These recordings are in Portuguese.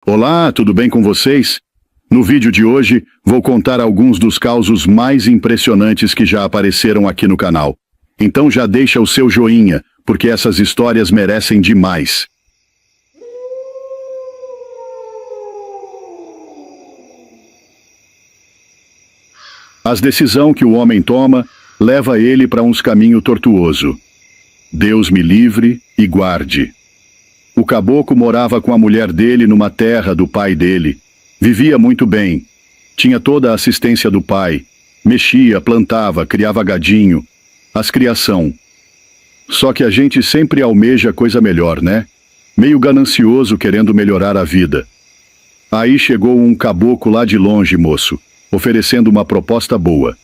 Olá, tudo bem com vocês? No vídeo de hoje, vou contar alguns dos causos mais impressionantes que já apareceram aqui no canal. Então já deixa o seu joinha, porque essas histórias merecem demais. As decisões que o homem toma leva ele para uns caminho tortuoso. Deus me livre e guarde. O caboclo morava com a mulher dele numa terra do pai dele. Vivia muito bem. Tinha toda a assistência do pai. Mexia, plantava, criava gadinho. As criação. Só que a gente sempre almeja coisa melhor, né? Meio ganancioso querendo melhorar a vida. Aí chegou um caboclo lá de longe, moço, oferecendo uma proposta boa.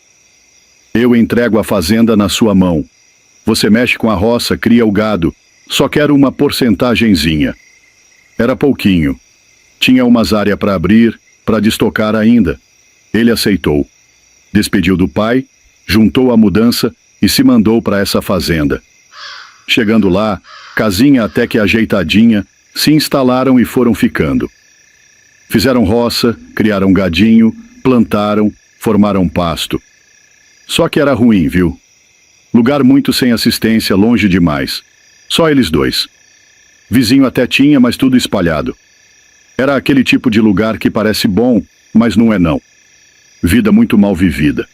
Eu entrego a fazenda na sua mão. Você mexe com a roça, cria o gado. Só quero uma porcentagenzinha. Era pouquinho. Tinha umas áreas para abrir, para destocar ainda. Ele aceitou. Despediu do pai, juntou a mudança e se mandou para essa fazenda. Chegando lá, casinha até que ajeitadinha, se instalaram e foram ficando. Fizeram roça, criaram gadinho, plantaram, formaram pasto. Só que era ruim, viu? Lugar muito sem assistência, longe demais. Só eles dois. Vizinho até tinha, mas tudo espalhado. Era aquele tipo de lugar que parece bom, mas não é não. Vida muito mal vivida.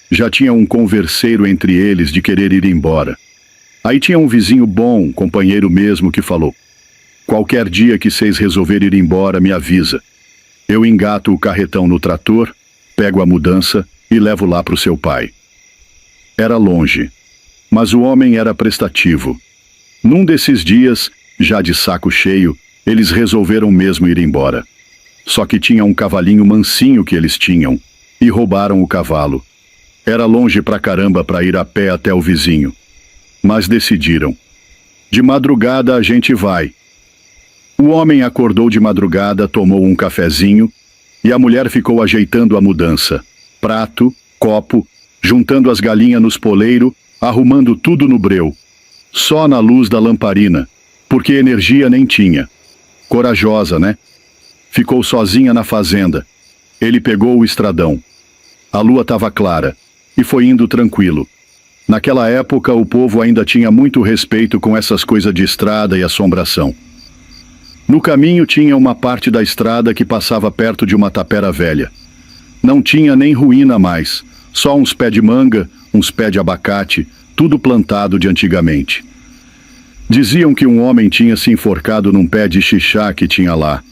Já tinha um converseiro entre eles de querer ir embora. Aí tinha um vizinho bom, companheiro mesmo, que falou: qualquer dia que vocês resolverem ir embora, me avisa. Eu engato o carretão no trator, pego a mudança e levo lá pro seu pai. Era longe, mas o homem era prestativo. Num desses dias, já de saco cheio, eles resolveram mesmo ir embora. Só que tinha um cavalinho mansinho que eles tinham, e roubaram o cavalo. Era longe pra caramba pra ir a pé até o vizinho. Mas decidiram: de madrugada a gente vai. O homem acordou de madrugada, tomou um cafezinho, e a mulher ficou ajeitando a mudança. Prato, copo, juntando as galinhas nos poleiros, arrumando tudo no breu. Só na luz da lamparina, porque energia nem tinha. Corajosa, né? Ficou sozinha na fazenda. Ele pegou o estradão. A lua estava clara, e foi indo tranquilo. Naquela época, o povo ainda tinha muito respeito com essas coisas de estrada e assombração. No caminho tinha uma parte da estrada que passava perto de uma tapera velha. Não tinha nem ruína mais, só uns pés de manga, uns pés de abacate, tudo plantado de antigamente. Diziam que um homem tinha se enforcado num pé de xixá que tinha lá.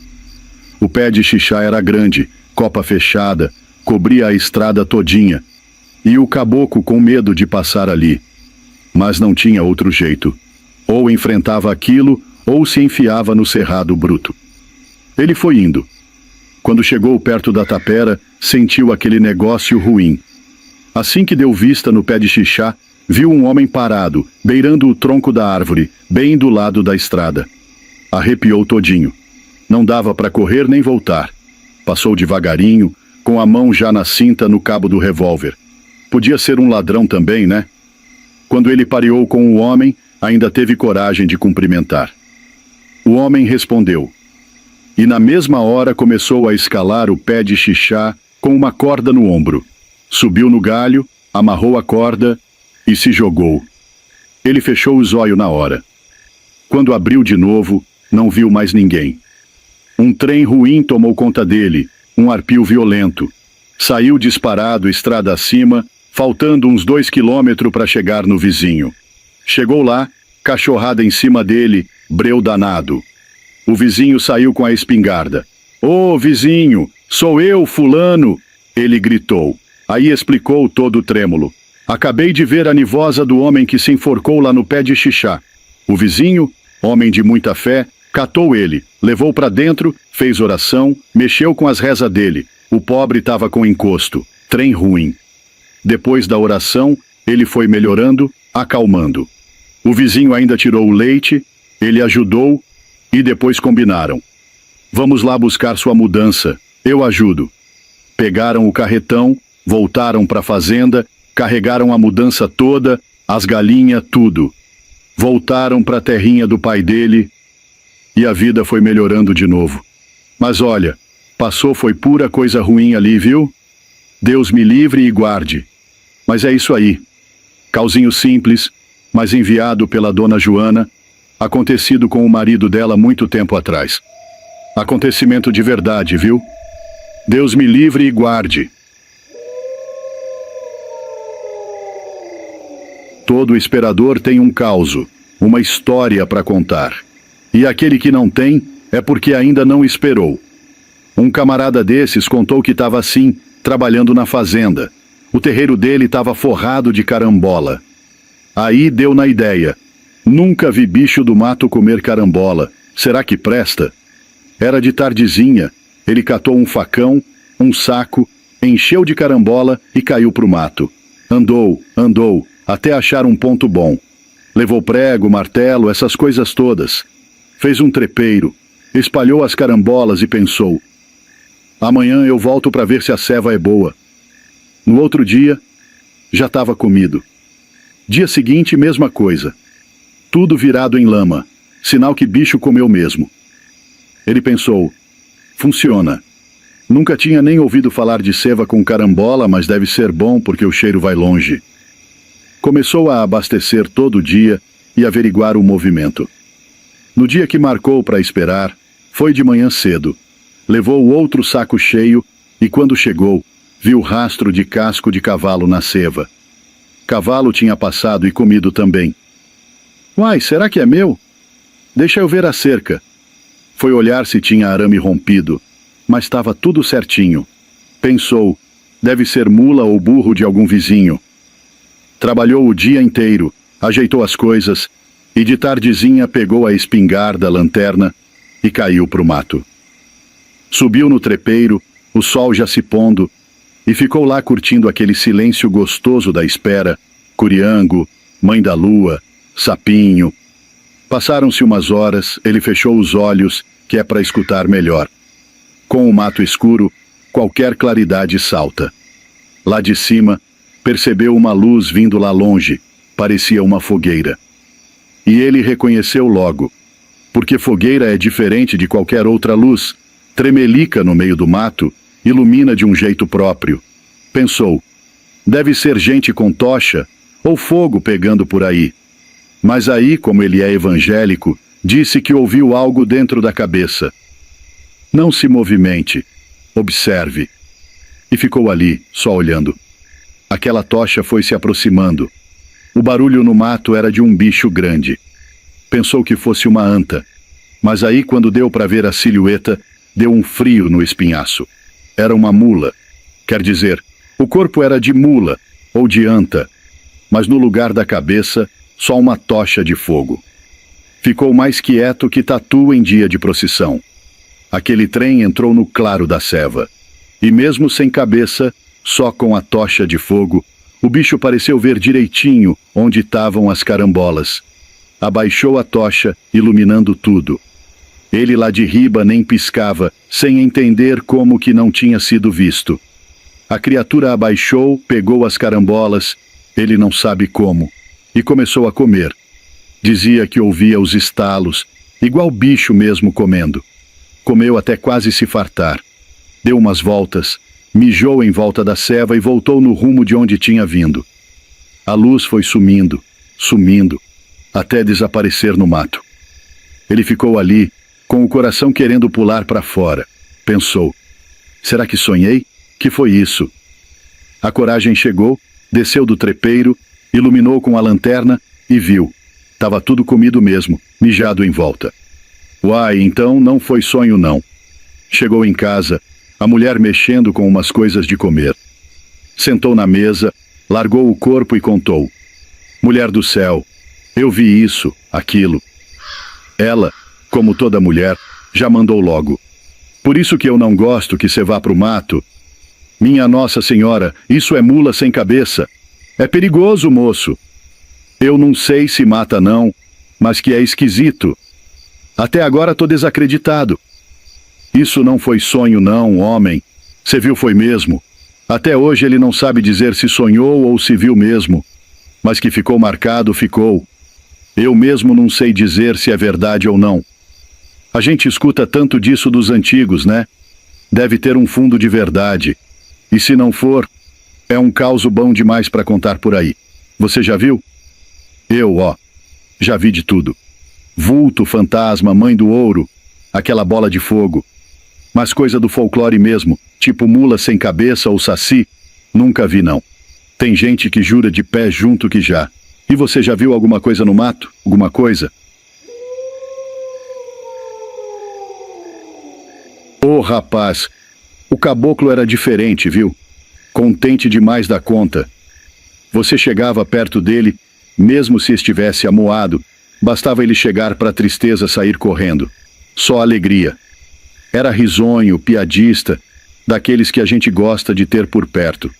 O pé de xixá era grande, copa fechada, cobria a estrada todinha, e o caboclo com medo de passar ali. Mas não tinha outro jeito. Ou enfrentava aquilo, ou se enfiava no cerrado bruto. Ele foi indo. Quando chegou perto da tapera, sentiu aquele negócio ruim. Assim que deu vista no pé de xixá, viu um homem parado, beirando o tronco da árvore, bem do lado da estrada. Arrepiou todinho. Não dava para correr nem voltar. Passou devagarinho, com a mão já na cinta no cabo do revólver. Podia ser um ladrão também, né? Quando ele pareou com o homem, ainda teve coragem de cumprimentar. O homem respondeu. E na mesma hora começou a escalar o pé de xixá com uma corda no ombro. Subiu no galho, amarrou a corda e se jogou. Ele fechou os olhos na hora. Quando abriu de novo, não viu mais ninguém. Um trem ruim tomou conta dele, um arpio violento. Saiu disparado estrada acima, faltando uns 2 quilômetros para chegar no vizinho. Chegou lá, cachorrada em cima dele, breu danado. O vizinho saiu com a espingarda. Ô, vizinho, sou eu, fulano! Ele gritou. Aí explicou todo trêmulo. Acabei de ver a nivosa do homem que se enforcou lá no pé de xixá. O vizinho, homem de muita fé, catou ele, levou para dentro, fez oração, mexeu com as rezas dele. O pobre estava com encosto, trem ruim. Depois da oração, ele foi melhorando, acalmando. O vizinho ainda tirou o leite, ele ajudou e depois combinaram. Vamos lá buscar sua mudança, eu ajudo. Pegaram o carretão, voltaram para a fazenda, carregaram a mudança toda, as galinhas, tudo. Voltaram para a terrinha do pai dele e a vida foi melhorando de novo. Mas olha, passou foi pura coisa ruim ali, viu? Deus me livre e guarde. Mas é isso aí. Cauzinho simples, mas enviado pela dona Joana, acontecido com o marido dela muito tempo atrás. Acontecimento de verdade, viu? Deus me livre e guarde. Todo esperador tem um causo, uma história para contar. E aquele que não tem é porque ainda não esperou. Um camarada desses contou que estava assim, trabalhando na fazenda. O terreiro dele estava forrado de carambola. Aí deu na ideia. Nunca vi bicho do mato comer carambola. Será que presta? Era de tardezinha. Ele catou um facão, um saco, encheu de carambola e caiu pro mato. Andou, até achar um ponto bom. Levou prego, martelo, essas coisas todas. Fez um trepeiro, espalhou as carambolas e pensou: amanhã eu volto para ver se a ceva é boa. No outro dia, já estava comido. Dia seguinte, mesma coisa. Tudo virado em lama, sinal que bicho comeu mesmo. Ele pensou: funciona. Nunca tinha nem ouvido falar de ceva com carambola, mas deve ser bom porque o cheiro vai longe. Começou a abastecer todo dia e averiguar o movimento. No dia que marcou para esperar, foi de manhã cedo. Levou outro saco cheio e, quando chegou, viu rastro de casco de cavalo na ceva. Cavalo tinha passado e comido também. Uai, será que é meu? Deixa eu ver a cerca. Foi olhar se tinha arame rompido, mas estava tudo certinho. Pensou: deve ser mula ou burro de algum vizinho. Trabalhou o dia inteiro, ajeitou as coisas e de tardezinha pegou a espingarda, a lanterna e caiu pro mato. Subiu no trepeiro, o sol já se pondo, e ficou lá curtindo aquele silêncio gostoso da espera, curiango, mãe da lua, sapinho. Passaram-se umas horas, ele fechou os olhos, que é para escutar melhor. Com o mato escuro, qualquer claridade salta. Lá de cima, percebeu uma luz vindo lá longe, parecia uma fogueira. E ele reconheceu logo, porque fogueira é diferente de qualquer outra luz, tremelica no meio do mato, ilumina de um jeito próprio. Pensou: deve ser gente com tocha ou fogo pegando por aí. Mas aí, como ele é evangélico, disse que ouviu algo dentro da cabeça. Não se movimente, observe. E ficou ali, só olhando. Aquela tocha foi se aproximando. O barulho no mato era de um bicho grande. Pensou que fosse uma anta, mas aí, quando deu para ver a silhueta, deu um frio no espinhaço. Era uma mula. Quer dizer, o corpo era de mula ou de anta, mas no lugar da cabeça, só uma tocha de fogo. Ficou mais quieto que tatu em dia de procissão. Aquele trem entrou no claro da ceva. E mesmo sem cabeça, só com a tocha de fogo, o bicho pareceu ver direitinho onde estavam as carambolas. Abaixou a tocha, iluminando tudo. Ele lá de riba nem piscava, sem entender como que não tinha sido visto. A criatura abaixou, pegou as carambolas, ele não sabe como, e começou a comer. Dizia que ouvia os estalos, igual bicho mesmo comendo. Comeu até quase se fartar. Deu umas voltas, mijou em volta da ceva e voltou no rumo de onde tinha vindo. A luz foi sumindo, até desaparecer no mato. Ele ficou ali, com o coração querendo pular para fora. Pensou: será que sonhei? Que foi isso? A coragem chegou, desceu do trepeiro, iluminou com a lanterna e viu. Tava tudo comido mesmo, mijado em volta. Uai, então não foi sonho não. Chegou em casa, a mulher mexendo com umas coisas de comer. Sentou na mesa, largou o corpo e contou: mulher do céu, eu vi isso, aquilo. Ela, como toda mulher, já mandou logo: por isso que eu não gosto que você vá pro mato. Minha Nossa Senhora, isso é mula sem cabeça. É perigoso, moço. Eu não sei se mata não, mas que é esquisito. Até agora tô desacreditado. Isso não foi sonho não, homem. Você viu foi mesmo. Até hoje ele não sabe dizer se sonhou ou se viu mesmo. Mas que ficou marcado, ficou. Eu mesmo não sei dizer se é verdade ou não. A gente escuta tanto disso dos antigos, né? Deve ter um fundo de verdade. E se não for, é um causo bom demais para contar por aí. Você já viu? Já vi de tudo. Vulto, fantasma, mãe do ouro, aquela bola de fogo. Mas coisa do folclore mesmo, tipo mula sem cabeça ou saci, nunca vi não. Tem gente que jura de pé junto que já. E você já viu alguma coisa no mato? Alguma coisa? Ô, rapaz, o caboclo era diferente, viu? Contente demais da conta. Você chegava perto dele, mesmo se estivesse amuado, bastava ele chegar para a tristeza sair correndo. Só alegria. Era risonho, piadista, daqueles que a gente gosta de ter por perto.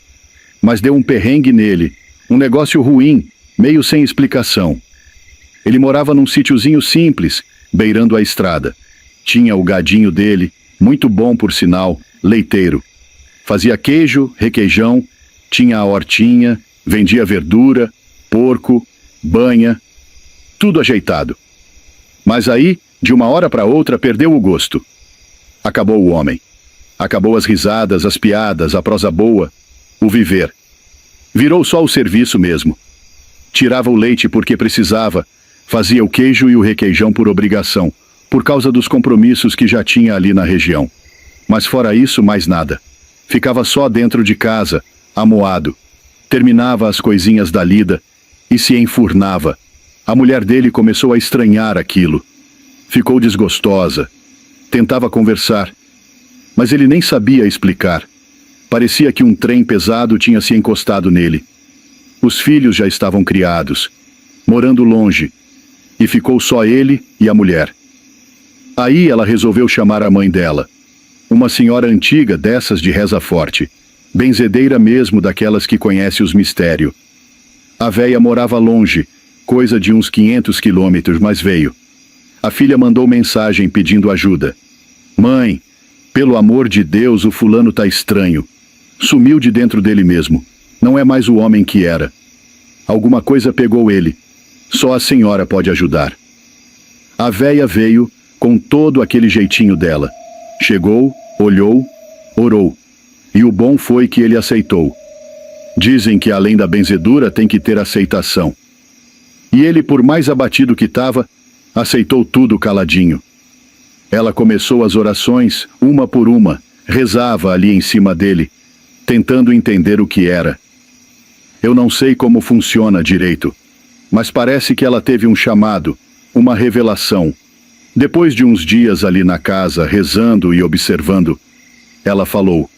Mas deu um perrengue nele, um negócio ruim, meio sem explicação. Ele morava num sítiozinho simples, beirando a estrada. Tinha o gadinho dele, muito bom por sinal, leiteiro. Fazia queijo, requeijão, tinha a hortinha, vendia verdura, porco, banha, tudo ajeitado. Mas aí, de uma hora para outra, perdeu o gosto. Acabou o homem. Acabou as risadas, as piadas, a prosa boa, o viver. Virou só o serviço mesmo. Tirava o leite porque precisava, fazia o queijo e o requeijão por obrigação, por causa dos compromissos que já tinha ali na região. Mas fora isso, mais nada. Ficava só dentro de casa, amuado. Terminava as coisinhas da lida e se enfurnava. A mulher dele começou a estranhar aquilo. Ficou desgostosa. Tentava conversar, mas ele nem sabia explicar. Parecia que um trem pesado tinha se encostado nele. Os filhos já estavam criados, morando longe, e ficou só ele e a mulher. Aí ela resolveu chamar a mãe dela, uma senhora antiga dessas de reza forte, benzedeira mesmo, daquelas que conhece os mistérios. A véia morava longe, coisa de uns 500 quilômetros, mas veio. A filha mandou mensagem pedindo ajuda. Mãe, pelo amor de Deus, o fulano tá estranho. Sumiu de dentro dele mesmo. Não é mais o homem que era. Alguma coisa pegou ele. Só a senhora pode ajudar. A véia veio com todo aquele jeitinho dela. Chegou, olhou, orou. E o bom foi que ele aceitou. Dizem que além da benzedura tem que ter aceitação. E ele, por mais abatido que estava, aceitou tudo caladinho. Ela começou as orações, uma por uma, rezava ali em cima dele, tentando entender o que era. Eu não sei como funciona direito, mas parece que ela teve um chamado, uma revelação. Depois de uns dias ali na casa, rezando e observando, ela falou: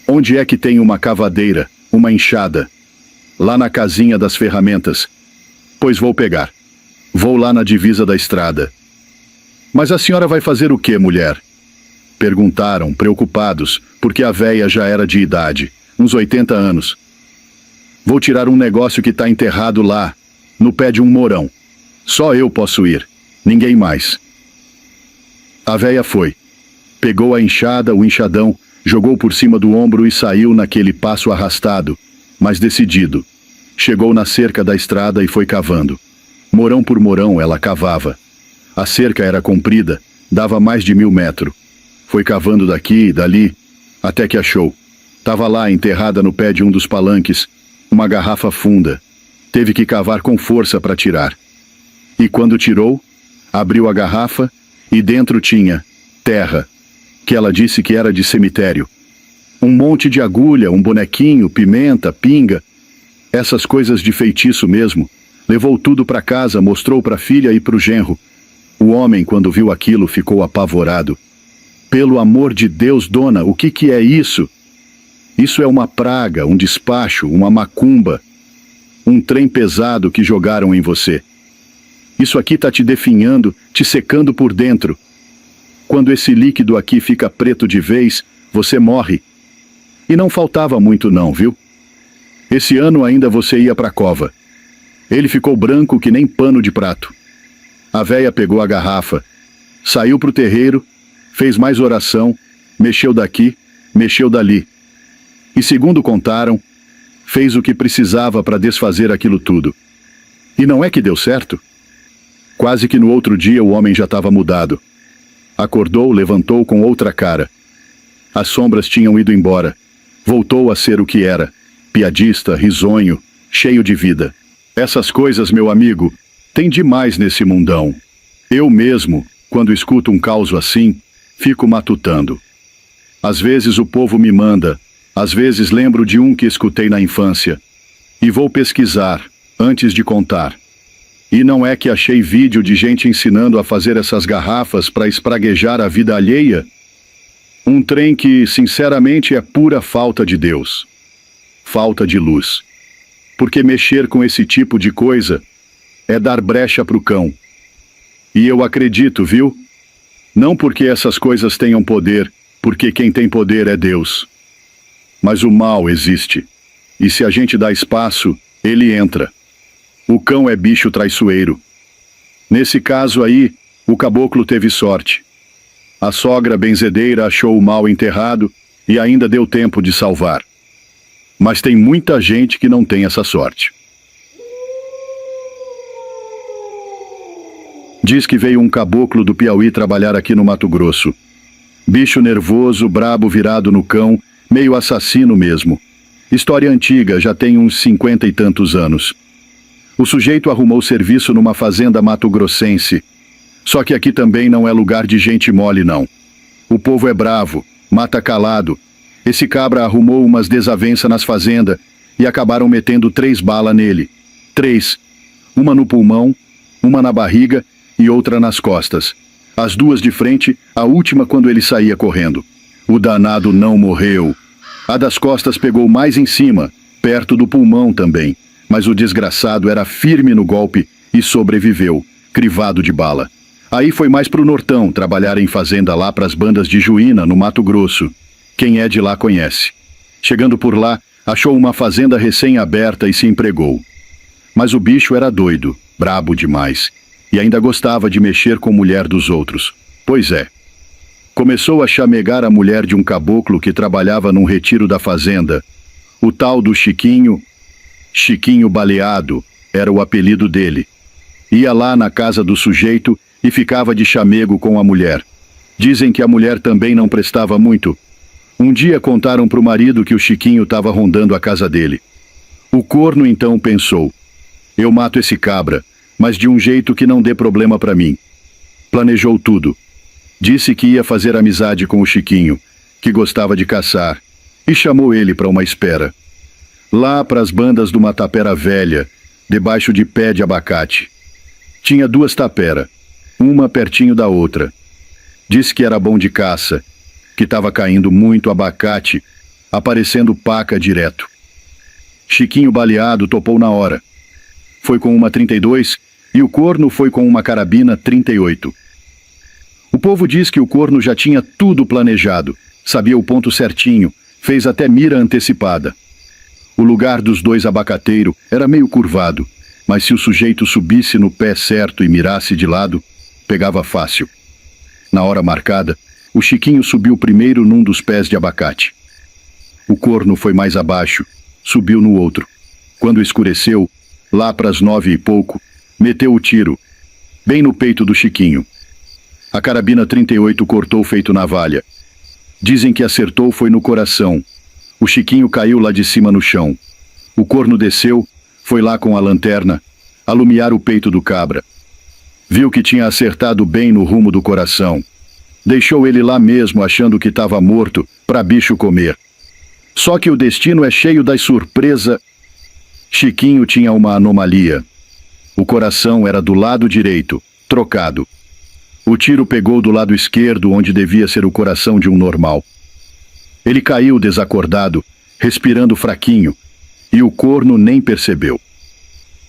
onde é que tem uma cavadeira, uma enxada? Lá na casinha das ferramentas. Pois vou pegar. Vou lá na divisa da estrada. Mas a senhora vai fazer o quê, mulher? Perguntaram, preocupados, porque a véia já era de idade, uns 80 anos. Vou tirar um negócio que está enterrado lá, no pé de um mourão. Só eu posso ir, ninguém mais. A véia foi. Pegou a enxada, o enxadão, jogou por cima do ombro e saiu naquele passo arrastado, mas decidido. Chegou na cerca da estrada e foi cavando. Mourão por mourão ela cavava. A cerca era comprida, dava mais de 1000 metros. Foi cavando daqui e dali, até que achou. Tava lá, enterrada no pé de um dos palanques, uma garrafa funda. Teve que cavar com força para tirar. E quando tirou, abriu a garrafa e dentro tinha terra, que ela disse que era de cemitério. Um monte de agulha, um bonequinho, pimenta, pinga, essas coisas de feitiço mesmo. Levou tudo para casa, mostrou para a filha e para o genro. O homem, quando viu aquilo, ficou apavorado. Pelo amor de Deus, dona, o que é isso? Isso é uma praga, um despacho, uma macumba. Um trem pesado que jogaram em você. Isso aqui tá te definhando, te secando por dentro. Quando esse líquido aqui fica preto de vez, você morre. E não faltava muito não, viu? Esse ano ainda você ia pra cova. Ele ficou branco que nem pano de prato. A véia pegou a garrafa, saiu pro terreiro, fez mais oração, mexeu daqui, mexeu dali. E segundo contaram, fez o que precisava para desfazer aquilo tudo. E não é que deu certo? Quase que no outro dia o homem já estava mudado. Acordou, levantou com outra cara. As sombras tinham ido embora. Voltou a ser o que era, piadista, risonho, cheio de vida. Essas coisas, meu amigo, tem demais nesse mundão. Eu mesmo, quando escuto um caos assim, fico matutando. Às vezes o povo me manda, às vezes lembro de um que escutei na infância. E vou pesquisar, antes de contar. E não é que achei vídeo de gente ensinando a fazer essas garrafas para espraguejar a vida alheia? Um trem que, sinceramente, é pura falta de Deus. Falta de luz. Porque mexer com esse tipo de coisa é dar brecha pro cão. E eu acredito, viu? Não porque essas coisas tenham poder, porque quem tem poder é Deus. Mas o mal existe. E se a gente dá espaço, ele entra. O cão é bicho traiçoeiro. Nesse caso aí, o caboclo teve sorte. A sogra benzedeira achou o mal enterrado e ainda deu tempo de salvar. Mas tem muita gente que não tem essa sorte. Diz que veio um caboclo do Piauí trabalhar aqui no Mato Grosso. Bicho nervoso, brabo virado no cão, meio assassino mesmo. História antiga, já tem uns 50 e tantos anos. O sujeito arrumou serviço numa fazenda mato-grossense. Só que aqui também não é lugar de gente mole, não. O povo é bravo, mata calado. Esse cabra arrumou umas desavenças nas fazendas e acabaram metendo 3 balas nele. 3. Uma no pulmão, uma na barriga e outra nas costas. As 2 de frente, a última quando ele saía correndo. O danado não morreu. A das costas pegou mais em cima, perto do pulmão também. Mas o desgraçado era firme no golpe e sobreviveu, crivado de bala. Aí foi mais pro Nortão, trabalhar em fazenda lá pras bandas de Juína, no Mato Grosso. Quem é de lá conhece. Chegando por lá, achou uma fazenda recém-aberta e se empregou. Mas o bicho era doido, brabo demais, e ainda gostava de mexer com mulher dos outros. Pois é. Começou a chamegar a mulher de um caboclo que trabalhava num retiro da fazenda. O tal do Chiquinho Baleado, era o apelido dele. Ia lá na casa do sujeito e ficava de chamego com a mulher. Dizem que a mulher também não prestava muito. Um dia contaram pro marido que o Chiquinho estava rondando a casa dele. O corno então pensou: eu mato esse cabra, mas de um jeito que não dê problema para mim. Planejou tudo. Disse que ia fazer amizade com o Chiquinho, que gostava de caçar, e chamou ele para uma espera. Lá pras bandas do Matapera Velha, debaixo de pé de abacate. Tinha 2 tapera, uma pertinho da outra. Disse que era bom de caça, que estava caindo muito abacate, aparecendo paca direto. Chiquinho Baleado topou na hora. Foi com uma 32 e o corno foi com uma carabina 38. O povo diz que o corno já tinha tudo planejado, sabia o ponto certinho, fez até mira antecipada. O lugar dos 2 abacateiros era meio curvado, mas se o sujeito subisse no pé certo e mirasse de lado, pegava fácil. Na hora marcada, o Chiquinho subiu primeiro num dos pés de abacate. O corno foi mais abaixo, subiu no outro. Quando escureceu, lá pras 9 e pouco, meteu o tiro, bem no peito do Chiquinho. A carabina 38 cortou feito navalha. Dizem que acertou foi no coração. O Chiquinho caiu lá de cima no chão. O corno desceu, foi lá com a lanterna, alumiar o peito do cabra. Viu que tinha acertado bem no rumo do coração. Deixou ele lá mesmo achando que estava morto, pra bicho comer. Só que o destino é cheio das surpresas. Chiquinho tinha uma anomalia. O coração era do lado direito, trocado. O tiro pegou do lado esquerdo, onde devia ser o coração de um normal. Ele caiu desacordado, respirando fraquinho, e o corno nem percebeu.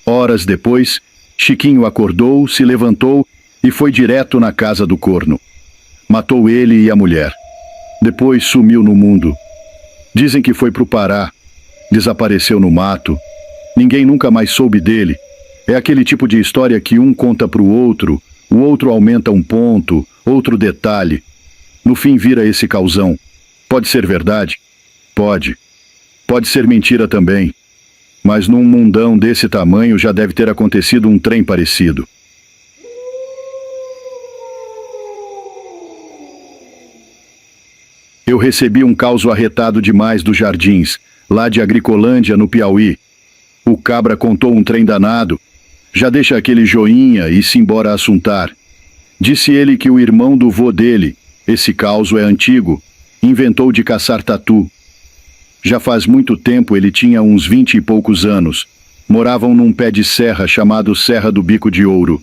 Horas depois, Chiquinho acordou, se levantou e foi direto na casa do corno. Matou ele e a mulher. Depois sumiu no mundo. Dizem que foi pro Pará, desapareceu no mato. Ninguém nunca mais soube dele. É aquele tipo de história que um conta pro outro, o outro aumenta um ponto, outro detalhe. No fim vira esse causão. Pode ser verdade? Pode. Pode ser mentira também. Mas num mundão desse tamanho já deve ter acontecido um trem parecido. Eu recebi um caos arretado demais dos jardins, lá de Agricolândia, no Piauí. O cabra contou um trem danado. Já deixa aquele joinha e se embora assuntar. Disse ele que o irmão do vô dele, esse caos é antigo, inventou de caçar tatu. Já faz muito tempo, ele tinha uns 20 e poucos anos. Moravam num pé de serra chamado Serra do Bico de Ouro.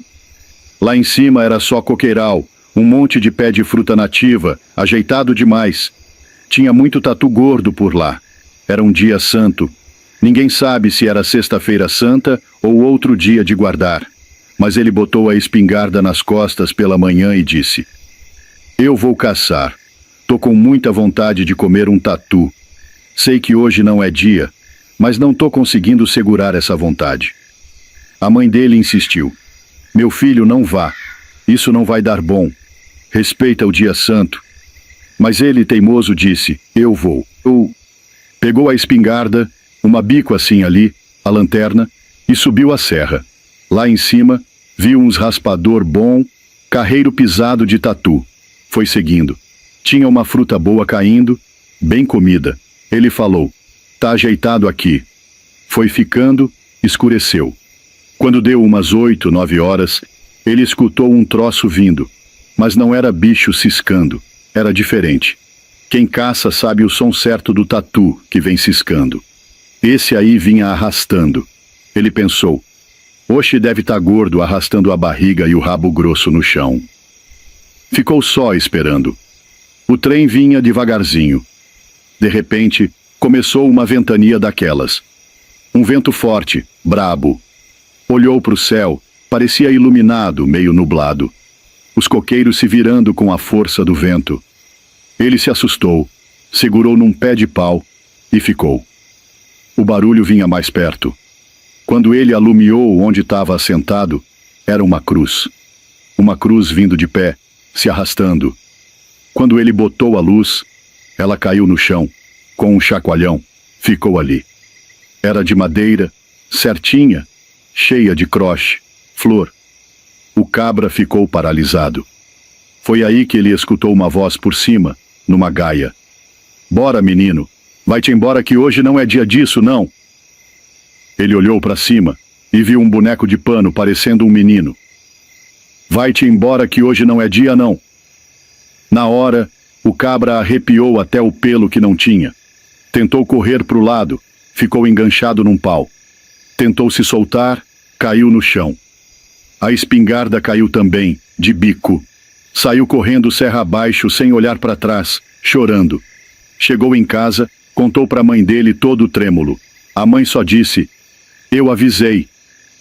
Lá em cima era só coqueiral, um monte de pé de fruta nativa, ajeitado demais. Tinha muito tatu gordo por lá. Era um dia santo. Ninguém sabe se era sexta-feira santa ou outro dia de guardar. Mas ele botou a espingarda nas costas pela manhã e disse: "Eu vou caçar. Tô com muita vontade de comer um tatu. Sei que hoje não é dia, mas não tô conseguindo segurar essa vontade." A mãe dele insistiu: "Meu filho, não vá. Isso não vai dar bom. Respeita o dia santo." Mas ele, teimoso, disse: "Eu vou." Pegou a espingarda, uma bico assim ali, a lanterna, e subiu a serra. Lá em cima, viu uns raspador bom, carreiro pisado de tatu. Foi seguindo. Tinha uma fruta boa caindo, bem comida. Ele falou: "Tá ajeitado aqui." Foi ficando, escureceu. Quando deu umas 8, 9 horas, ele escutou um troço vindo. Mas não era bicho ciscando, era diferente. Quem caça sabe o som certo do tatu que vem ciscando. Esse aí vinha arrastando. Ele pensou: "Oxe, deve tá gordo arrastando a barriga e o rabo grosso no chão." Ficou só esperando. O trem vinha devagarzinho. De repente, começou uma ventania daquelas. Um vento forte, brabo. Olhou para o céu, parecia iluminado, meio nublado. Os coqueiros se virando com a força do vento. Ele se assustou, segurou num pé de pau e ficou. O barulho vinha mais perto. Quando ele alumiou onde estava assentado, era uma cruz. Uma cruz vindo de pé, se arrastando. Quando ele botou a luz, ela caiu no chão, com um chacoalhão, ficou ali. Era de madeira, certinha, cheia de croche, flor. O cabra ficou paralisado. Foi aí que ele escutou uma voz por cima, numa gaia: "Bora, menino, vai-te embora que hoje não é dia disso, não." Ele olhou para cima e viu um boneco de pano parecendo um menino. "Vai-te embora que hoje não é dia, não." Na hora, o cabra arrepiou até o pelo que não tinha. Tentou correr para o lado, ficou enganchado num pau. Tentou se soltar, caiu no chão. A espingarda caiu também, de bico. Saiu correndo serra abaixo sem olhar para trás, chorando. Chegou em casa, contou para a mãe dele todo trêmulo. A mãe só disse: "Eu avisei."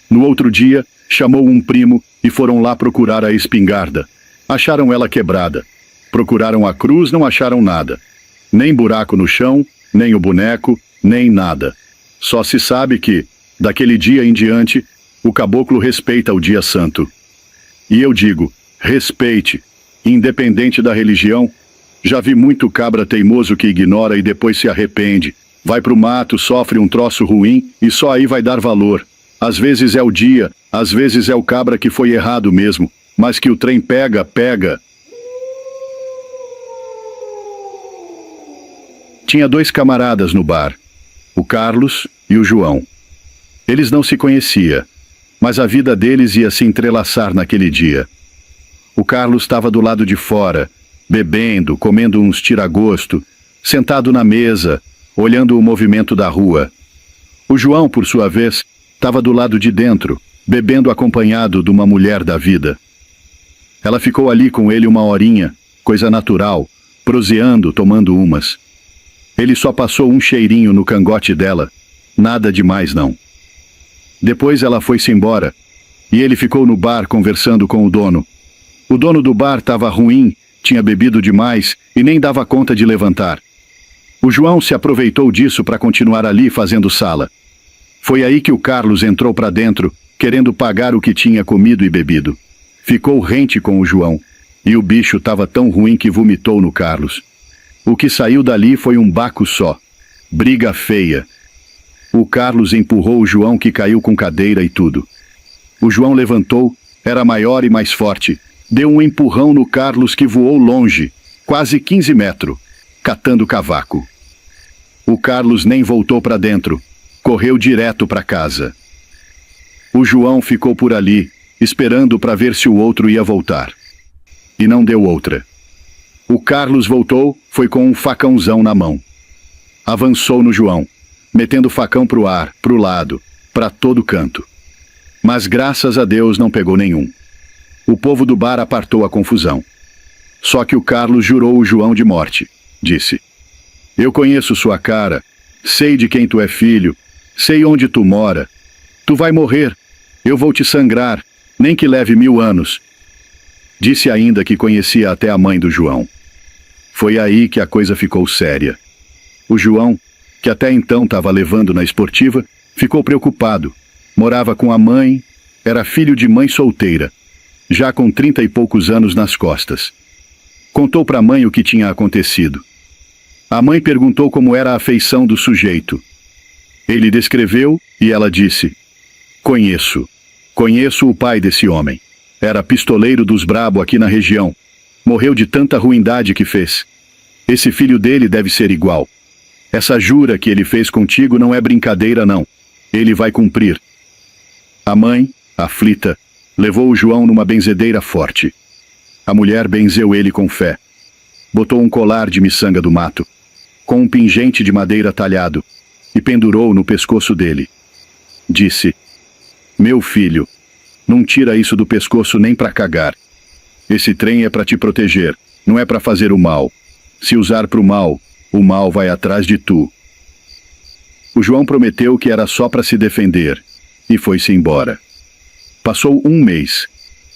No outro dia, chamou um primo e foram lá procurar a espingarda. Acharam ela quebrada. Procuraram a cruz, não acharam nada. Nem buraco no chão, nem o boneco, nem nada. Só se sabe que, daquele dia em diante, o caboclo respeita o dia santo. E eu digo, respeite, independente da religião. Já vi muito cabra teimoso que ignora e depois se arrepende. Vai pro mato, sofre um troço ruim e só aí vai dar valor. Às vezes é o dia, às vezes é o cabra que foi errado mesmo, mas que o trem pega, pega. Tinha 2 camaradas no bar, o Carlos e o João. Eles não se conheciam, mas a vida deles ia se entrelaçar naquele dia. O Carlos estava do lado de fora, bebendo, comendo uns tira-gosto, sentado na mesa, olhando o movimento da rua. O João, por sua vez, estava do lado de dentro, bebendo acompanhado de uma mulher da vida. Ela ficou ali com ele uma horinha, coisa natural, proseando, tomando umas. Ele só passou um cheirinho no cangote dela, nada demais não. Depois ela foi-se embora, e ele ficou no bar conversando com o dono. O dono do bar estava ruim, tinha bebido demais e nem dava conta de levantar. O João se aproveitou disso para continuar ali fazendo sala. Foi aí que o Carlos entrou para dentro, querendo pagar o que tinha comido e bebido. Ficou rente com o João, e o bicho estava tão ruim que vomitou no Carlos. O que saiu dali foi um baco só. Briga feia. O Carlos empurrou o João, que caiu com cadeira e tudo. O João levantou, era maior e mais forte. Deu um empurrão no Carlos, que voou longe, quase 15 metros. catando cavaco. O Carlos nem voltou para dentro, correu direto para casa. O João ficou por ali, esperando para ver se o outro ia voltar. E não deu outra. O Carlos voltou, foi com um facãozão na mão. Avançou no João, metendo o facão pro ar, pro lado, para todo canto. Mas graças a Deus não pegou nenhum. O povo do bar apartou a confusão. Só que o Carlos jurou o João de morte. Disse: eu conheço sua cara, sei de quem tu é filho, sei onde tu mora. Tu vai morrer, eu vou te sangrar, nem que leve 1000 anos. Disse ainda que conhecia até a mãe do João. Foi aí que a coisa ficou séria. O João, que até então estava levando na esportiva, ficou preocupado. Morava com a mãe, era filho de mãe solteira, já com 30 e poucos anos nas costas. Contou para a mãe o que tinha acontecido. A mãe perguntou como era a feição do sujeito. Ele descreveu e ela disse: Conheço o pai desse homem. Era pistoleiro dos brabo aqui na região. Morreu de tanta ruindade que fez. Esse filho dele deve ser igual. Essa jura que ele fez contigo não é brincadeira, não. Ele vai cumprir. A mãe, aflita, levou o João numa benzedeira forte. A mulher benzeu ele com fé. Botou um colar de miçanga do mato, com um pingente de madeira talhado, e pendurou no pescoço dele. Disse: meu filho, não tira isso do pescoço nem pra cagar. Esse trem é pra te proteger, não é pra fazer o mal. Se usar pro mal, o mal vai atrás de tu. O João prometeu que era só pra se defender, e foi-se embora. Passou um mês.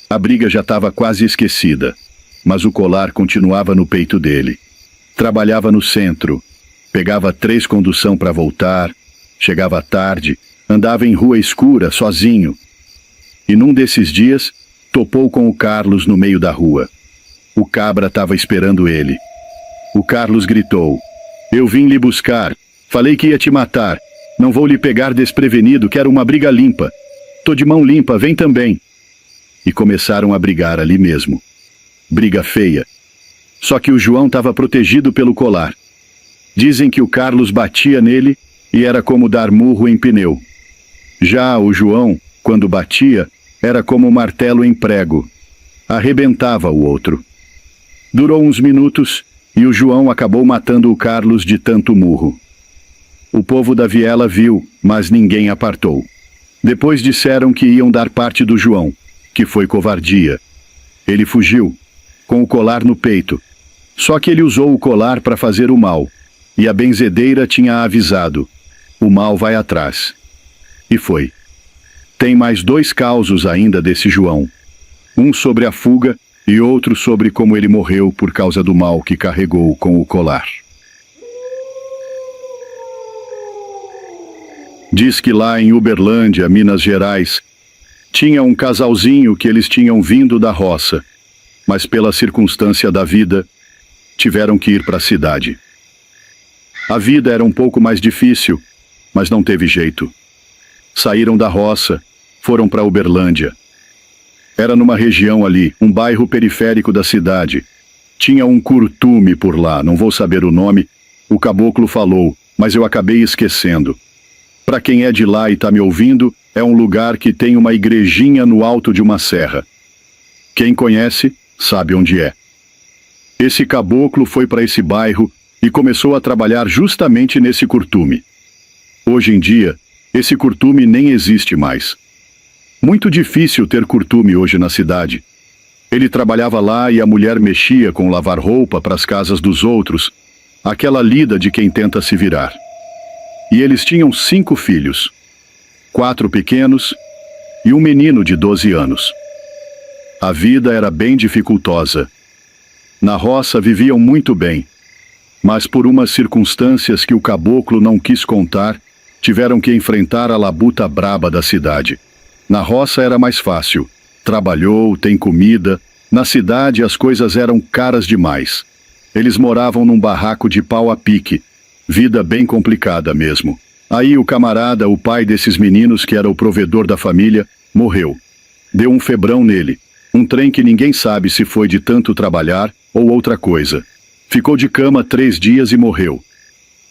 A briga já estava quase esquecida, mas o colar continuava no peito dele. Trabalhava no centro, pegava 3 condução para voltar, chegava tarde, andava em rua escura, sozinho. E num desses dias, topou com o Carlos no meio da rua. O cabra estava esperando ele. O Carlos gritou: eu vim lhe buscar, falei que ia te matar, não vou lhe pegar desprevenido, quero uma briga limpa. Tô de mão limpa, vem também. E começaram a brigar ali mesmo. Briga feia. Só que o João estava protegido pelo colar. Dizem que o Carlos batia nele e era como dar murro em pneu. Já o João, quando batia, era como um martelo em prego. Arrebentava o outro. Durou uns minutos e o João acabou matando o Carlos de tanto murro. O povo da viela viu, mas ninguém apartou. Depois disseram que iam dar parte do João, que foi covardia. Ele fugiu, com o colar no peito. Só que ele usou o colar para fazer o mal, e a benzedeira tinha avisado: o mal vai atrás. E foi. Tem mais 2 causos ainda desse João. Um sobre a fuga e outro sobre como ele morreu por causa do mal que carregou com o colar. Diz que lá em Uberlândia, Minas Gerais, tinha um casalzinho que eles tinham vindo da roça, mas pela circunstância da vida, tiveram que ir para a cidade. A vida era um pouco mais difícil, mas não teve jeito. Saíram da roça, foram para Uberlândia. Era numa região ali, um bairro periférico da cidade. Tinha um curtume por lá, não vou saber o nome, o caboclo falou, mas eu acabei esquecendo. Para quem é de lá e está me ouvindo, é um lugar que tem uma igrejinha no alto de uma serra. Quem conhece, sabe onde é. Esse caboclo foi para esse bairro e começou a trabalhar justamente nesse curtume. Hoje em dia, esse curtume nem existe mais. Muito difícil ter curtume hoje na cidade. Ele trabalhava lá e a mulher mexia com lavar roupa para as casas dos outros, aquela lida de quem tenta se virar. E eles tinham 5 filhos, 4 pequenos e um menino de 12 anos. A vida era bem dificultosa. Na roça viviam muito bem, mas por umas circunstâncias que o caboclo não quis contar, tiveram que enfrentar a labuta braba da cidade. Na roça era mais fácil. Trabalhou, tem comida. Na cidade as coisas eram caras demais. Eles moravam num barraco de pau a pique. Vida bem complicada mesmo. Aí o camarada, o pai desses meninos, que era o provedor da família, morreu. Deu um febrão nele. Um trem que ninguém sabe se foi de tanto trabalhar ou outra coisa. Ficou de cama 3 dias e morreu.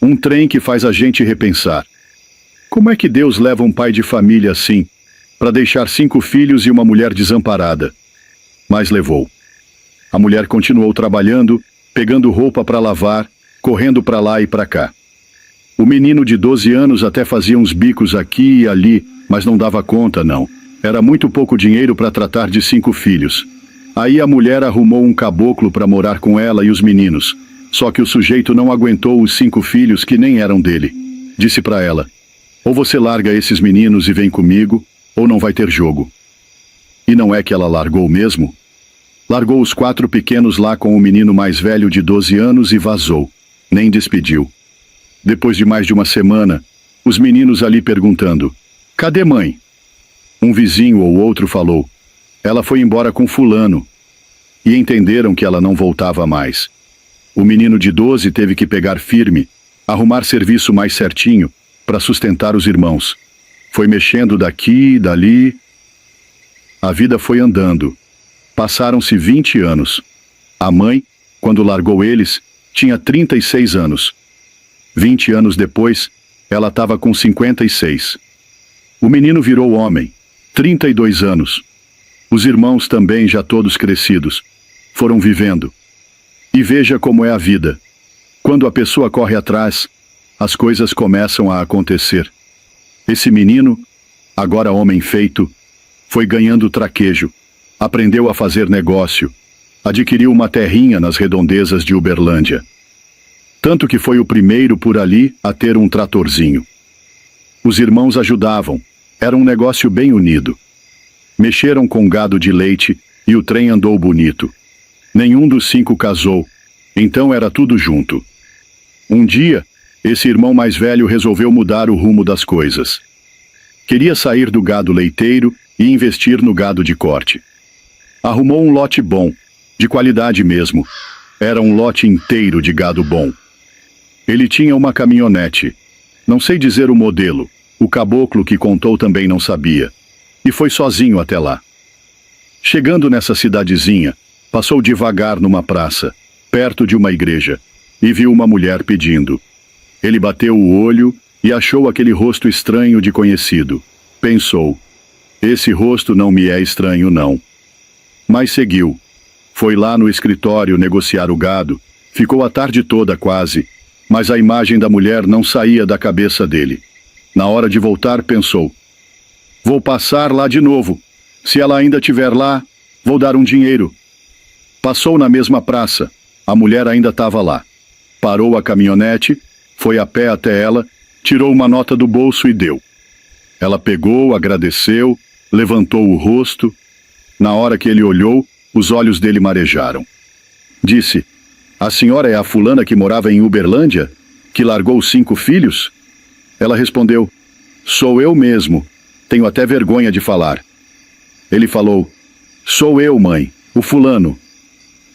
Um trem que faz a gente repensar. Como é que Deus leva um pai de família assim, para deixar 5 filhos e uma mulher desamparada? Mas levou. A mulher continuou trabalhando, pegando roupa para lavar, correndo para lá e para cá. O menino de 12 anos até fazia uns bicos aqui e ali, mas não dava conta, não. Era muito pouco dinheiro para tratar de 5 filhos. Aí a mulher arrumou um caboclo para morar com ela e os meninos. Só que o sujeito não aguentou os 5 filhos que nem eram dele. Disse para ela: ou você larga esses meninos e vem comigo, ou não vai ter jogo. E não é que ela largou mesmo? Largou os 4 pequenos lá com o menino mais velho de 12 anos e vazou. Nem despediu. Depois de mais de uma semana, os meninos ali perguntando: cadê mãe? Um vizinho ou outro falou: ela foi embora com fulano. E entenderam que ela não voltava mais. O menino de 12 teve que pegar firme, arrumar serviço mais certinho, para sustentar os irmãos. Foi mexendo daqui e dali. A vida foi andando. Passaram-se 20 anos. A mãe, quando largou eles, tinha 36 anos. 20 anos depois, ela estava com 56. O menino virou homem, 32 anos. Os irmãos também já todos crescidos. Foram vivendo. E veja como é a vida. Quando a pessoa corre atrás, as coisas começam a acontecer. Esse menino, agora homem feito, foi ganhando traquejo, aprendeu a fazer negócio, adquiriu uma terrinha nas redondezas de Uberlândia. Tanto que foi o primeiro por ali a ter um tratorzinho. Os irmãos ajudavam, era um negócio bem unido. Mexeram com gado de leite e o trem andou bonito. Nenhum dos 5 casou, então era tudo junto. Um dia, esse irmão mais velho resolveu mudar o rumo das coisas. Queria sair do gado leiteiro e investir no gado de corte. Arrumou um lote bom, de qualidade mesmo. Era um lote inteiro de gado bom. Ele tinha uma caminhonete. Não sei dizer o modelo, o caboclo que contou também não sabia. E foi sozinho até lá. Chegando nessa cidadezinha, passou devagar numa praça, perto de uma igreja, e viu uma mulher pedindo. Ele bateu o olho e achou aquele rosto estranho de conhecido. Pensou: esse rosto não me é estranho, não. Mas seguiu. Foi lá no escritório negociar o gado, ficou a tarde toda quase, mas a imagem da mulher não saía da cabeça dele. Na hora de voltar, pensou: vou passar lá de novo. Se ela ainda estiver lá, vou dar um dinheiro. Passou na mesma praça. A mulher ainda estava lá. Parou a caminhonete, foi a pé até ela, tirou uma nota do bolso e deu. Ela pegou, agradeceu, levantou o rosto. Na hora que ele olhou, os olhos dele marejaram. Disse: a senhora é a fulana que morava em Uberlândia, que largou os 5 filhos? Ela respondeu: sou eu mesmo. Tenho até vergonha de falar. Ele falou: sou eu, mãe, o fulano.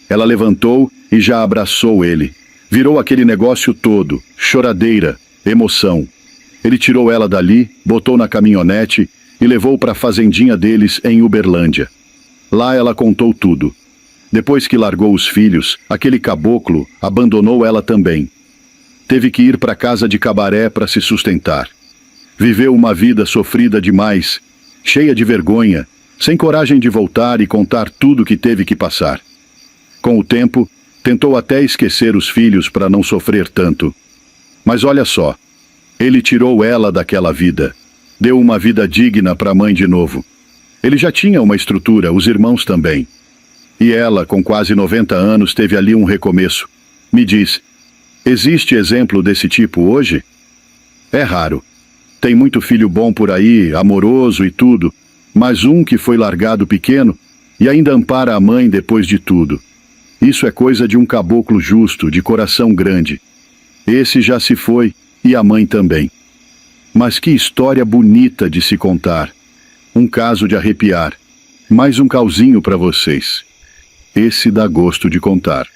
Ela levantou e já abraçou ele. Virou aquele negócio todo, choradeira, emoção. Ele tirou ela dali, botou na caminhonete e levou para a fazendinha deles em Uberlândia. Lá ela contou tudo. Depois que largou os filhos, aquele caboclo abandonou ela também. Teve que ir para casa de cabaré para se sustentar. Viveu uma vida sofrida demais, cheia de vergonha, sem coragem de voltar e contar tudo que teve que passar. Com o tempo, tentou até esquecer os filhos para não sofrer tanto. Mas olha só, ele tirou ela daquela vida, deu uma vida digna para a mãe de novo. Ele já tinha uma estrutura, os irmãos também. E ela, com quase 90 anos, teve ali um recomeço. Me diz, existe exemplo desse tipo hoje? É raro. Tem muito filho bom por aí, amoroso e tudo, mas um que foi largado pequeno e ainda ampara a mãe depois de tudo. Isso é coisa de um caboclo justo, de coração grande. Esse já se foi, e a mãe também. Mas que história bonita de se contar. Um caso de arrepiar. Mais um cauzinho para vocês. Esse dá gosto de contar.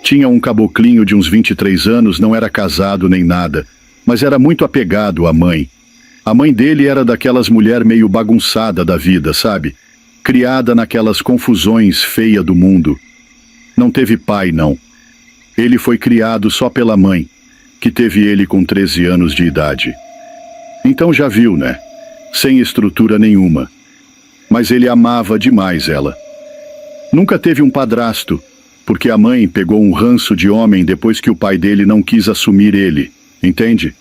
Tinha um caboclinho de uns 23 anos, não era casado nem nada, mas era muito apegado à mãe. A mãe dele era daquelas mulher meio bagunçada da vida, sabe? criada naquelas confusões feias do mundo. Não teve pai, não. Ele foi criado só pela mãe, que teve ele com 13 anos de idade. Então já viu, né? Sem estrutura nenhuma. Mas ele amava demais ela. Nunca teve um padrasto, porque a mãe pegou um ranço de homem depois que o pai dele não quis assumir ele, entende?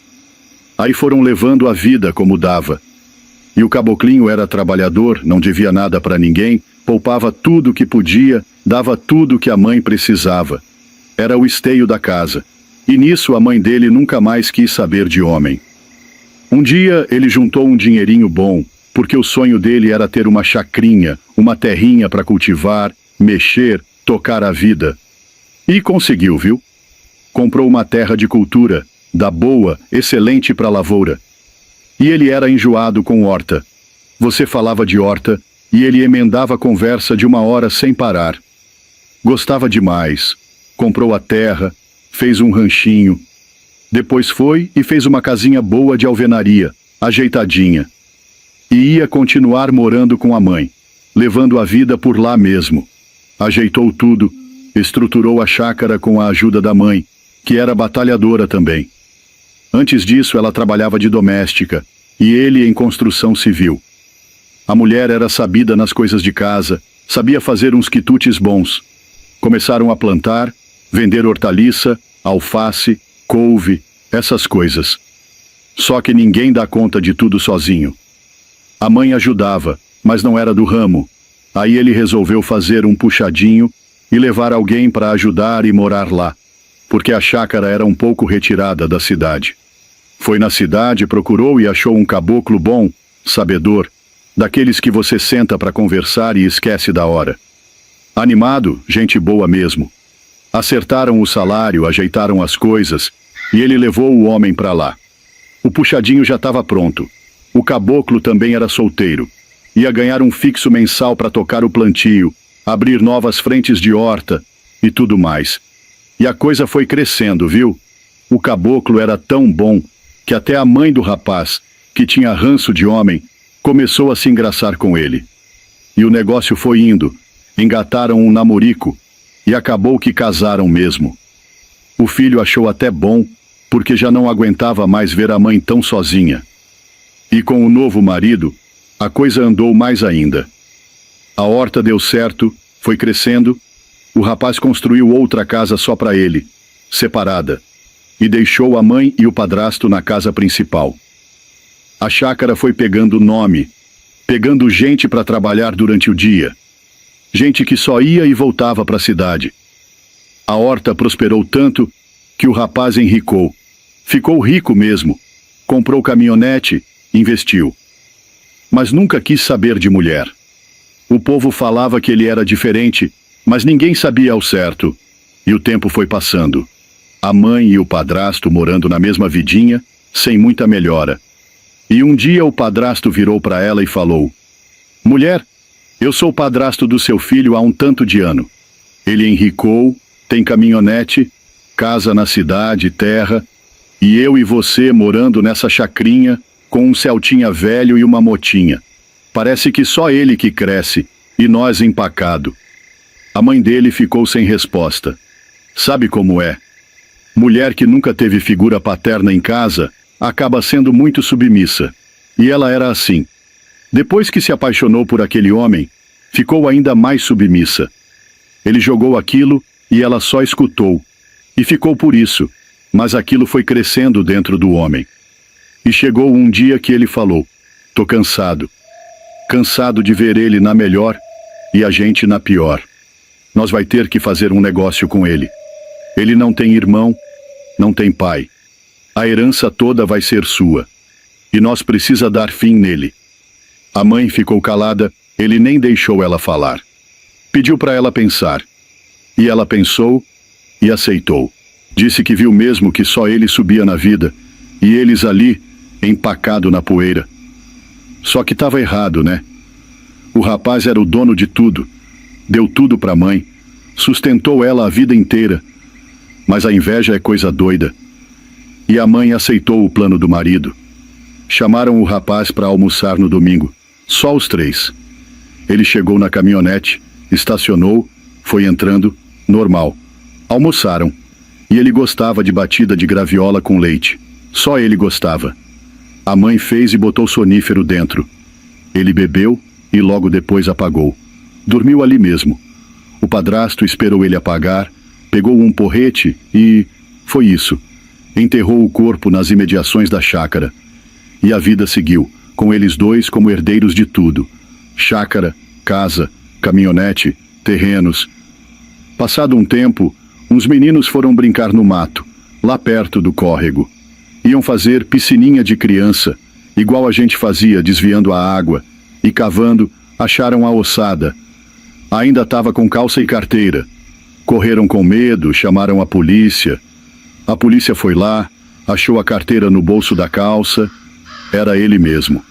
Aí foram levando a vida como dava. E o caboclinho era trabalhador, não devia nada para ninguém, poupava tudo que podia, dava tudo que a mãe precisava. Era o esteio da casa. E nisso a mãe dele nunca mais quis saber de homem. Um dia ele juntou um dinheirinho bom, porque o sonho dele era ter uma chacrinha, uma terrinha para cultivar, mexer, tocar a vida. E conseguiu, viu? Comprou uma terra de cultura, da boa, excelente para lavoura. E ele era enjoado com horta. Você falava de horta, e ele emendava a conversa de 1 hora sem parar. Gostava demais. Comprou a terra, fez um ranchinho. Depois foi e fez uma casinha boa de alvenaria, ajeitadinha. E ia continuar morando com a mãe, levando a vida por lá mesmo. Ajeitou tudo, estruturou a chácara com a ajuda da mãe, que era batalhadora também. Antes disso, ela trabalhava de doméstica, e ele em construção civil. A mulher era sabida nas coisas de casa, sabia fazer uns quitutes bons. Começaram a plantar, vender hortaliça, alface, couve, essas coisas. Só que ninguém dá conta de tudo sozinho. A mãe ajudava, mas não era do ramo. Aí ele resolveu fazer um puxadinho e levar alguém para ajudar e morar lá, porque a chácara era um pouco retirada da cidade. Foi na cidade, procurou e achou um caboclo bom, sabedor, daqueles que você senta para conversar e esquece da hora. Animado, gente boa mesmo. Acertaram o salário, ajeitaram as coisas, e ele levou o homem para lá. O puxadinho já estava pronto. O caboclo também era solteiro. Ia ganhar um fixo mensal para tocar o plantio, abrir novas frentes de horta e tudo mais. E a coisa foi crescendo, viu? O caboclo era tão bom que até a mãe do rapaz, que tinha ranço de homem, começou a se engraçar com ele. E o negócio foi indo. Engataram um namorico e acabou que casaram mesmo. O filho achou até bom, porque já não aguentava mais ver a mãe tão sozinha. E com o novo marido, a coisa andou mais ainda. A horta deu certo, foi crescendo, o rapaz construiu outra casa só para ele, separada, e deixou a mãe e o padrasto na casa principal. A chácara foi pegando nome, pegando gente para trabalhar durante o dia. Gente que só ia e voltava para a cidade. A horta prosperou tanto que o rapaz enricou. Ficou rico mesmo. Comprou caminhonete, investiu. Mas nunca quis saber de mulher. O povo falava que ele era diferente, mas ninguém sabia ao certo. E o tempo foi passando. A mãe e o padrasto morando na mesma vidinha, sem muita melhora. E um dia o padrasto virou para ela e falou: "Mulher, eu sou o padrasto do seu filho há um tanto de ano. Ele enricou, tem caminhonete, casa na cidade, terra, e eu e você morando nessa chacrinha, com um Celtinha velho e uma motinha. Parece que só ele que cresce, e nós empacado." A mãe dele ficou sem resposta. Sabe como é? Mulher que nunca teve figura paterna em casa, acaba sendo muito submissa. E ela era assim. Depois que se apaixonou por aquele homem, ficou ainda mais submissa. Ele jogou aquilo e ela só escutou. E ficou por isso, mas aquilo foi crescendo dentro do homem. E chegou um dia que ele falou: "Tô cansado. Cansado de ver ele na melhor e a gente na pior. Nós vai ter que fazer um negócio com ele. Ele não tem irmão, não tem pai. A herança toda vai ser sua. E nós precisa dar fim nele." A mãe ficou calada, ele nem deixou ela falar. Pediu para ela pensar. E ela pensou e aceitou. Disse que viu mesmo que só ele subia na vida, e eles ali, empacado na poeira. Só que estava errado, né? O rapaz era o dono de tudo, deu tudo para a mãe, sustentou ela a vida inteira. Mas a inveja é coisa doida. E a mãe aceitou o plano do marido. Chamaram o rapaz para almoçar no domingo, só os três. Ele chegou na caminhonete, estacionou, foi entrando, normal. Almoçaram. E ele gostava de batida de graviola com leite. Só ele gostava. A mãe fez e botou sonífero dentro. Ele bebeu e logo depois apagou. Dormiu ali mesmo. O padrasto esperou ele apagar, pegou um porrete e... foi isso. Enterrou o corpo nas imediações da chácara. E a vida seguiu, com eles dois como herdeiros de tudo. Chácara, casa, caminhonete, terrenos. Passado um tempo, uns meninos foram brincar no mato, lá perto do córrego. Iam fazer piscininha de criança, igual a gente fazia desviando a água, e cavando, acharam a ossada. Ainda estava com calça e carteira. Correram com medo, chamaram a polícia. A polícia foi lá, achou a carteira no bolso da calça. Era ele mesmo.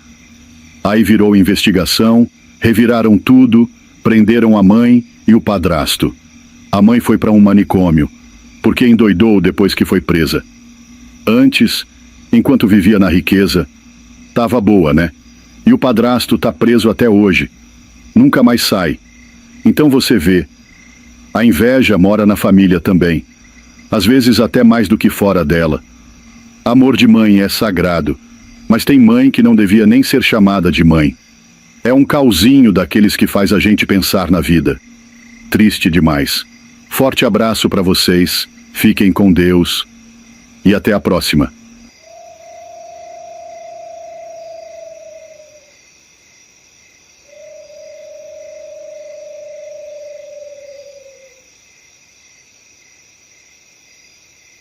Aí virou investigação, reviraram tudo, prenderam a mãe e o padrasto. A mãe foi para um manicômio, porque endoidou depois que foi presa. Antes, enquanto vivia na riqueza, tava boa, né? E o padrasto tá preso até hoje. Nunca mais sai. Então você vê, a inveja mora na família também. Às vezes até mais do que fora dela. Amor de mãe é sagrado, mas tem mãe que não devia nem ser chamada de mãe. É um cauzinho daqueles que faz a gente pensar na vida. Triste demais. Forte abraço para vocês, fiquem com Deus e até a próxima.